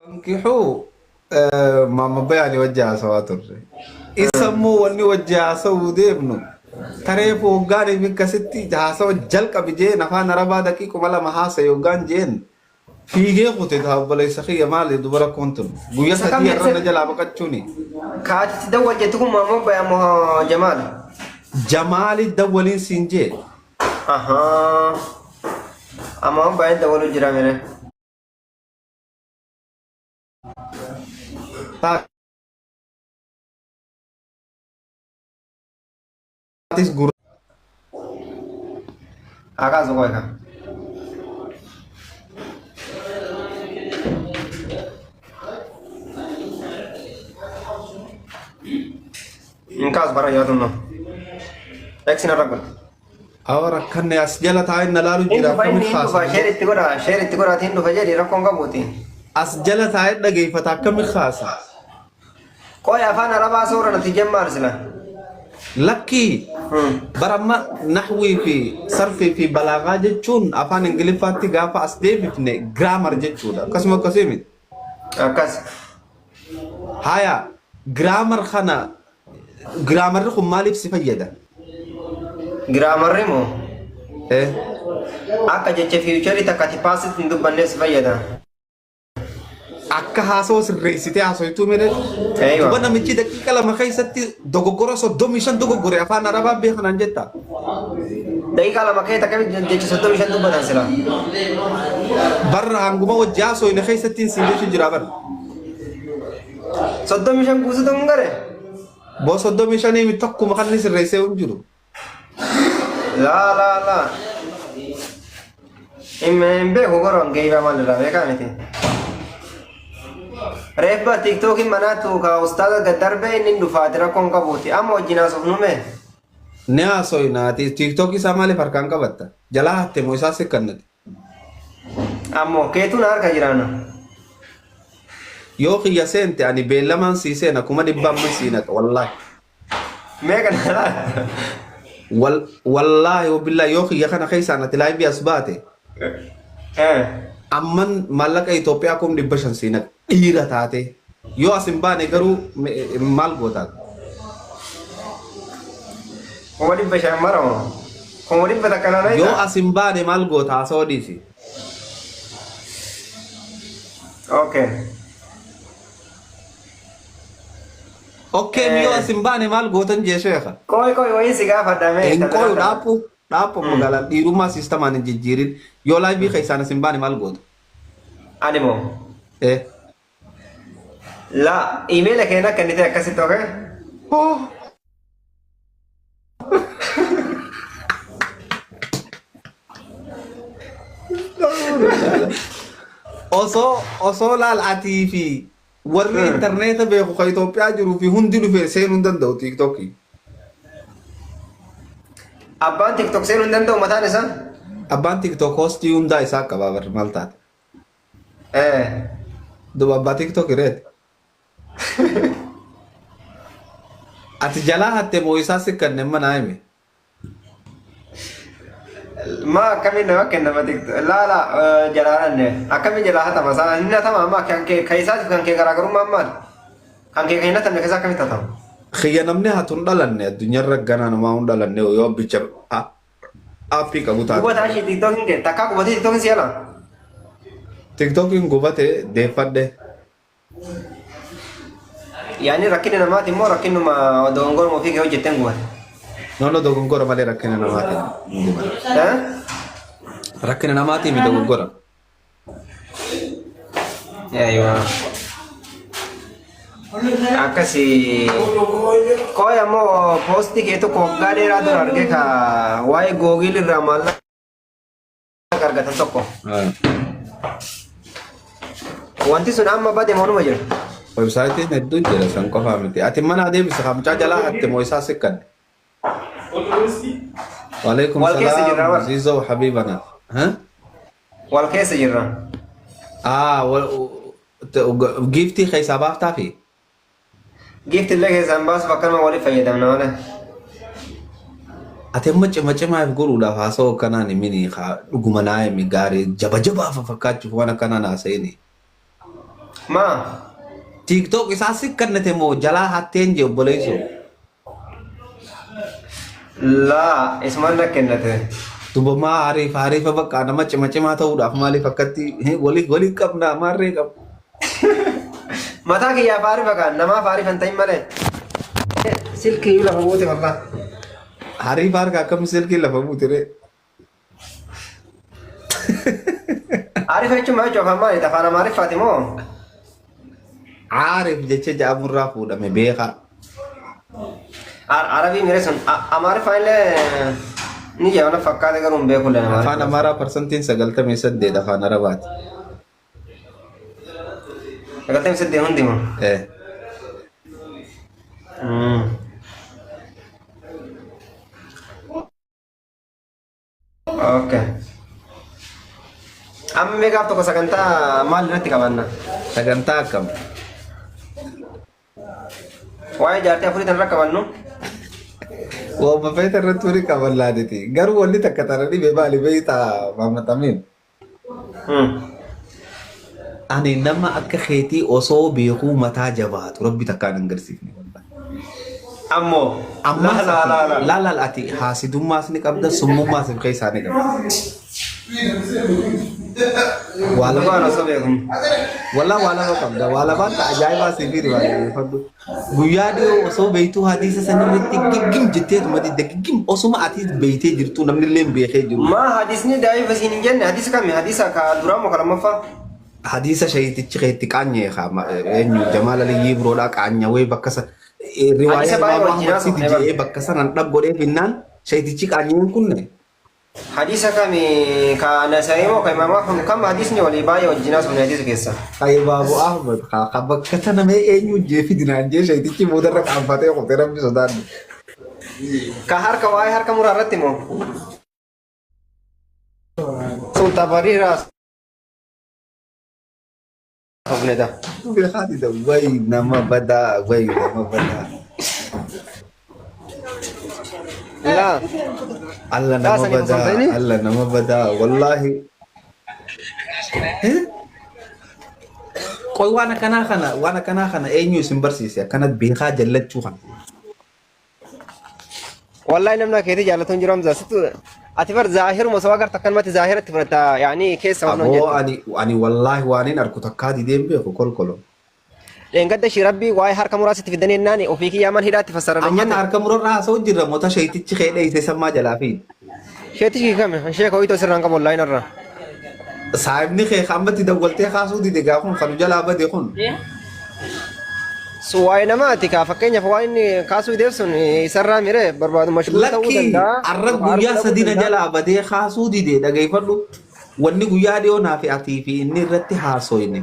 انكحوا ما بيعني وجه سواتر يسموا وني وجه سودي ابنه ترى فوقاني من كستي جاسو جلك بيجي نفان ربا دقيق ولا محاسة يوغان جين في جي قوتي ده بلا يسخي مالي دبرا كنتم بويا سكم سدي يكسب رنا جلا بكتشوني كاتي تدول جتكم ما بيا مه جمال. جمال الدولين سنجي أها أما هم بعد دولوا جرامين. تاتيس غور أكاز وقايا. إنكاس برا يادونا. إكسنا رقم. اور كن اسجل تاين نلالو إنتو جرا كم فاين إنتو خاص فا شير التقرا تيندو فجري رقم قبوتي. اسجل تاين دغي فتا كم خاص كوي أفانا ربع صورة نتيجة مارسلا. لكي برما نحوي في صرفي في بلاغه جتون افان انجليفاتي غافا اسدي بفني جرامر جتودا قسم قسيم أكاس. هيا جرامر خنا جرامر خو مالف سفيدا جرامر ريمو. ايه أكا جتشي فيوتشري تكاتي باسيت ندو بنيس فيدا. akka haasoo sirreessitee haasoituu mire أيوة. bana michi daqiiqa lama keessatti dogoggora 35 dogoggore afaan arabaa beekanan jetta دقيقة لما كيتا كم جتشي صدق مش ندو بناسلا. barra hanguma wajji haasoine keessatti sinjechu jira bar صدق مش نقول صدق مغري. boo 35 mi tokkuma kan sirreessee hin jiru لا. إم بيكو قرون كيف عمل لا بيكانتي. ريفا تيك توك مناتو كأستاذ قدر بين إنه فاترة كون كبوتي أما وجينا سفنومه. ne haasoinaati tiktok isaa maaliif harkaan qabatta jalaa hatte moo isaa sekkannati أما كيتو نار كجرانا. yoo kiyya seente ani beellamaan sii seena kuma dhibbaan man siinata wallaahi ميكا لا. wallaahi wabillahi yoo kiyya kana keessaan ati laayivii as baate amman maallaqa Itoophiyaa kum 500 siinat dhiira taate yoo as hin baane garuu maal gootaat كومودي بشام مرة. كومودي بتكلم yoo أنا. as hin baane maal goota haasawaa dhiisi أوكي. okkeen yoo as hin baane maal gootan jee sheeka كوي وين سيجا فدامي. hin qoyu dhaapu magaalaan dhiirummaa siistamaan hin jijjiirin yoo laayivii keessaan as hin baane maal goota أنيمو. eh لا إيميلك هنا كنتي أكسيت أوكي. oh osoo laal'atii fi warri intarneeta beeku ka Itoophiyaa jiruu fi hundi dhufee seenuu hin danda'u tiiktookii. أبان تيك توك سيرون دندو متى نسا. Abbaan tiiktook hoostii hundaa isaa qaba bar maal taate. إيه. Duba abbaa tiiktook ireeti. Ati jalaa hatte moo isaa sikkanne mana hime. ما كمين ما كنا ما تيك لا جلالنا أكمل جلالها تماسا هنا تمام ما كان كيسات كان كي كراكرو مامال كان كي كينا تملك كيسات كمين تتام. Xiyya namni hatun dhalanne addunyaarra ganaa namaa hun dhalanne yoo bicha aappii qabu Kuba taate. tashi TikTok hinge takka kuba TikTok siala. Tiiktookiin gubate deeffadhe. Yani rakkina namaati immoo rakkinuma dogongor mo fiige hojjetten gubate. Nono dogongora malee rakkina namaatiin. Eh? Rakkina namaatiin mi dogongora. Aywa. Akkasi koy ammoo posti keetu koggaa dheeraa dura arge ka waa'ee googil irraa maallaqa argatan tokko. Wanti sun amma bade moonuma jira. Websaayitiin hedduun jira san qofaa miti. Ati mana adeemsa kamchaa jalaa hatte moo isaa sikkanne. Waalaikum Wal keessa jirra salaam bara. Zizoo Habibana. Wal keessa jirra. Giftii keessaa baaftaa fi Gift illee keessaan baasu bakkanuma waliif fayyadamna malee. ati amma cimaaf godhuudhaaf haasa'u akkanaan himini dhuguma naa himi gaarii jaba jabaa fakkaachuuf waan akkanaan haasa'ini. ما تيك توك إساسي كنت مو جلا هاتين جو بوليسو لا اسمه لك إنته tuba ma arif bakka nama cema-cema ta'uudhaaf maaliif akkatti walii qabna maarree qabu. متى كي يا فاري بقى نما فاري فانتين ماله سلكي يلا فوتي والله Hariif harka akkam silkii lafa buutire. عارف ايش ما جو فما تفانا ما عارف فاطمه Arif jecha jaamurraa fuudhame beeka. عربي मेरे सुन हमारे फाइल नहीं जाओ ना फक्का देकर उन बेकुल है Afaan Amaaraa parsantiin 98 afaan Arabaati. कहते हैं इसे देहूं दिमाग ओके अब मैं आप तो को सकता माल रहती का बनना Sagantaa akkam. वाई जाते पूरी तरह का बननो Waama feeta irratti turii qaban laaditi. Garuu wanni takka taranii beebaali beeytaa maammatamin. Ani nama akka keetii osoo beekuu mataa jabaatu rabbi takkaan hin garsiifne. अम्मो Amma لا لا لا لا laal ati haasidummaas ni qabda summummaas hin keessaa ni qabda. Waa والله lama أنا سبيكم qabda. Waa lamaan ta'a ajaa'ibaa sibiiri baay'eeffadhu. Guyyaa dhiyoo osoo beektuu hadiisa sanirratti giggim jetteetuma didda giggim osuma ati beektee jirtu namni illee beekee jiru. ما حديثني داي بس إنجن حديث كم حديث كدرام وكلام مفا Hadiisa shayitichi keetti qaanyee eenyu Jamaal Aliyyii biroodhaa qaanyawee bakka san riwaayaa Hadiisa baay'ee Imaam wajjinaa Ahmad Sidi sun jedhee bakka sanan dhab godhee finnaan shayitichi qaanyeen kunne. حديث كم كنسائي وكإمام أحمد كم حديثني ولي باي وجناس من حديث كيسا Baabu Ahmad bakka sana mee eenyu jeefi dinaan jee shayitichi boodarra qaanfatee qoftee rabbi sodaanne. كهار كواي هار كمرارة تيمو سلطة بريرة أبني ده Bilhaati da wayi nama badaa. لا Allah Daa nama sani badaa. masamtayni? Allah nama badaa. Wallaahi. Qoy waan akkanaa kana eenyu isin barsiise akkanat beekaa jallachuu kana. والله نمنا كيدي جالتون جرام زاستو أتفر ظاهر مسواقر تكلمة ظاهرة تفرتا يعني كيس سوون Aboo جد ani wallaahi waan hin arku takkaa dideen beeku kolkolo. لأن قد شي ربي واي هار كمراسة في الدنيا الناني وفيك يا من هدا تفسر Amma لنا harka murarraa haasa'u jirra moota shayitichi keedheeyse sammaa jalaa fi. شيتي شي كم شيء كوي تو سرنا كم والله نرى Saayibni kee hammatti dawwaltee kaasuu dide gaafun kanu jalaa bade kun. سواي نماتي كافكين فواين كاسو يدرسون يسرى ميره برباد مشغول تو Lakki دندا arra guyyaa sadina jalaa badee kaasuu dide dhageeffadhu. Wanni guyyaa dhiyoo naa fi atii fi inni irratti haasoyne.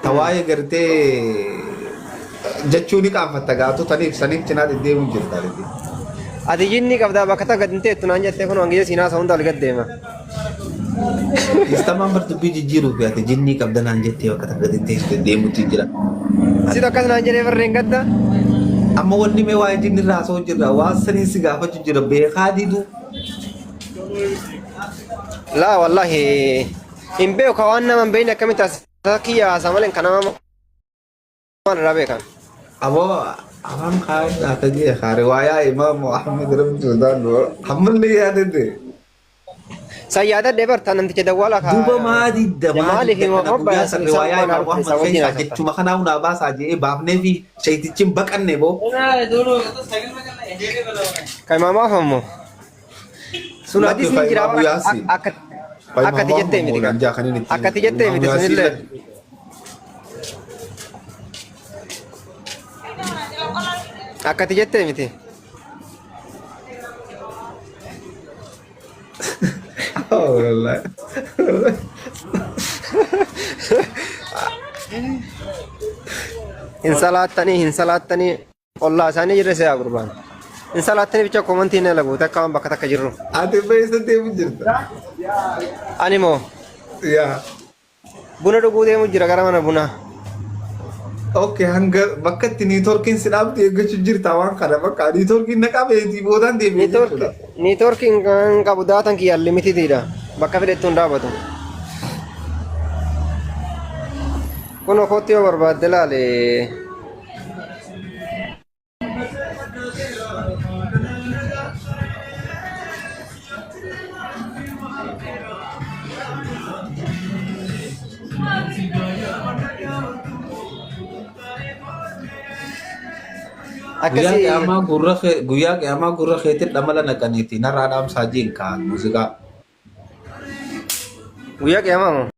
Tawaayee gartee jechuu ni qaanfatta gaatu saniif cinaa deddeemuun jirta. ati jinni qabda bakka ta gadinte tunaan jette kun wangi sina sa hunda algaddeema Istamaan bartubbii jijjiiruuf yaate jinnii qabdanaan jettee bakka takka deddeemuutti jira. sida akkas naan jedhee barreen gadda Amma wanni mee waa'ee jinni irraa haasa'u jirra waan sanii si gaafachuu jira beekaa didu. laa wallahi hin beeku ka waan naman beeyne akkamitti asakiyya haasamaleen kanama maan irraa beekan Aboo afaan kaa'aa ta'ee haare waayaa Imaam Ahmad rabbi sodaan hammallee yaadate. sayyaadadhee bartaa namticha dawwala ka Duuba maa didda Maaliif kana immoo guyyaa san riwaayaa isaan Imaam Ahmad keessaa jechuma kanaa hunaa baasaa jedhee baafnee fi shayitichi hin baqanne boo. ka imaamaa fammo sun Lakki hadis ni fa jira Imaamu Yaasiin. akkati jettee miti akkati jettee miti sunillee akkati jettee miti Oh wallahi. hin salaattanii ollaa isaanii jirre se'a gurbaan hin salaattanii bicha komantii na lagu takka waan bakka takka jirru Ati beeysa deemu jirta. ani moo Yaa. buna dhuguu deemu jira gara mana bunaa Okay, hanga bakka itti niitoorkiin si dhaabte eeggachuu jirta waan kana bakka niitoorkiin na qabeetii boodaan deemee jechuudha. niitoorkiin kan qabu daatan kiyya limititiidha bakka fedhettuun dhaabatu Kuno kootti yoo barbaadde laale. Guyyaa qiyaamaa gurra keetiin dhamala naqaniiti narraa dhaamsaa jiin kaan muuziqaa. Guyyaa qiyaamaa moo?